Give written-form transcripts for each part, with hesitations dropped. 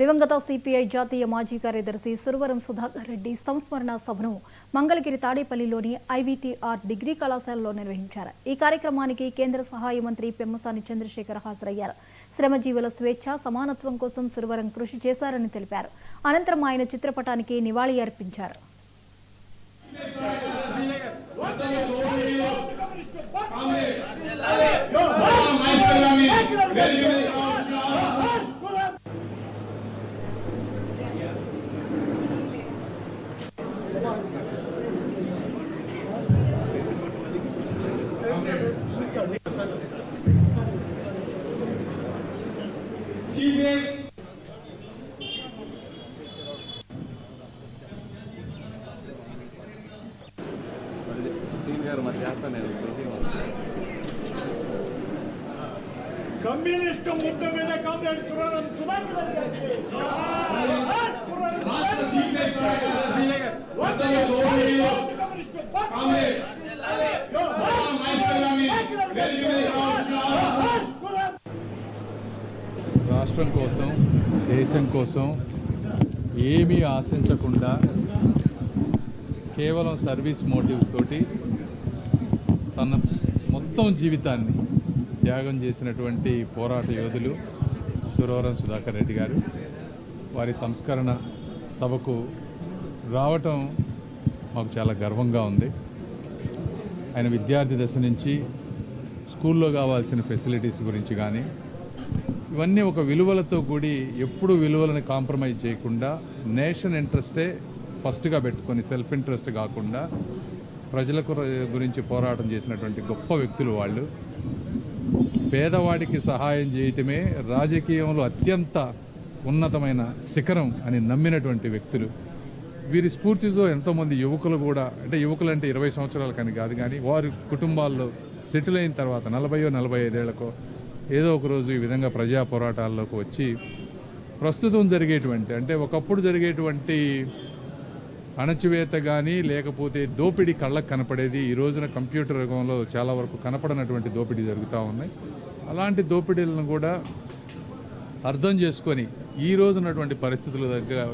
దివంగత సిపిఐ జాతీయ మాజీ కార్యదర్శి సురవరం సుధాకర్ రెడ్డి సంస్మరణ సభను మంగళగిరి తాడేపల్లిలోని ఐవీటీఆర్ డిగ్రీ కళాశాలలో నిర్వహించారు. ఈ కార్యక్రమానికి కేంద్ర సహాయ మంత్రి పెమ్మసాని చంద్రశేఖర్ హాజరయ్యారు. శ్రమజీవుల స్వేచ్ఛ, సమానత్వం కోసం సురవరం కృషి చేశారని తెలిపారు. అనంతరం ఆయన చిత్రపటానికి నివాళి అర్పించారు. కమ్యూనిస్ట్ ముద్ద మీద కాంగ్రెస్ రాష్ట్రం కోసం, దేశం కోసం ఏమీ ఆశించకుండా కేవలం సర్వీస్ మోటివ్స్ తోటి తన మొత్తం జీవితాన్ని త్యాగం చేసినటువంటి పోరాట యోధులు సురవరం సుధాకర్ రెడ్డి గారు. వారి సంస్కరణ సభకు రావటం మాకు చాలా గర్వంగా ఉంది. ఆయన విద్యార్థి దశ నుంచి స్కూల్లో కావాల్సిన ఫెసిలిటీస్ గురించి కానీ ఇవన్నీ ఒక విలువలతో కూడి ఎప్పుడు విలువలను కాంప్రమైజ్ చేయకుండా నేషన్ ఇంట్రెస్టే ఫస్ట్గా పెట్టుకొని సెల్ఫ్ ఇంట్రెస్ట్ కాకుండా ప్రజల గురించి పోరాటం చేసినటువంటి గొప్ప వ్యక్తులు వాళ్ళు. పేదవాడికి సహాయం చేయటమే రాజకీయంలో అత్యంత ఉన్నతమైన శిఖరం అని నమ్మినటువంటి వ్యక్తులు. వీరి స్ఫూర్తితో ఎంతోమంది యువకులు కూడా, అంటే యువకులు అంటే 20 సంవత్సరాల కానీ కాదు, కానీ వారి కుటుంబాల్లో సెటిల్ అయిన తర్వాత 40-45 ఏళ్లకో ఏదో ఒకరోజు ఈ విధంగా ప్రజా పోరాటాల్లోకి వచ్చి ప్రస్తుతం జరిగేటువంటి, అంటే ఒకప్పుడు జరిగేటువంటి అణచివేత కానీ లేకపోతే దోపిడీ కళ్ళకు కనపడేది ఈ రోజున కంప్యూటర్ యుగంలో చాలా వరకు కనపడనటువంటి దోపిడీ జరుగుతూ ఉన్నాయి. అలాంటి దోపిడీలను కూడా అర్థం చేసుకొని ఈ రోజున్నటువంటి పరిస్థితుల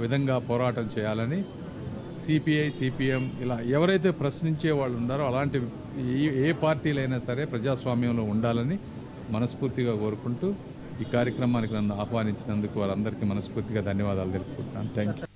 విధంగా పోరాటం చేయాలని సిపిఐ, సిపిఎం ఇలా ఎవరైతే ప్రశ్నించే వాళ్ళు ఉన్నారో అలాంటి ఏ పార్టీలైనా సరే ప్రజాస్వామ్యంలో ఉండాలని మనస్ఫూర్తిగా కోరుకుంటూ ఈ కార్యక్రమానికి నన్ను ఆహ్వానించినందుకు వారందరికీ మనస్ఫూర్తిగా ధన్యవాదాలు తెలుపుకుంటున్నాను. Thank you.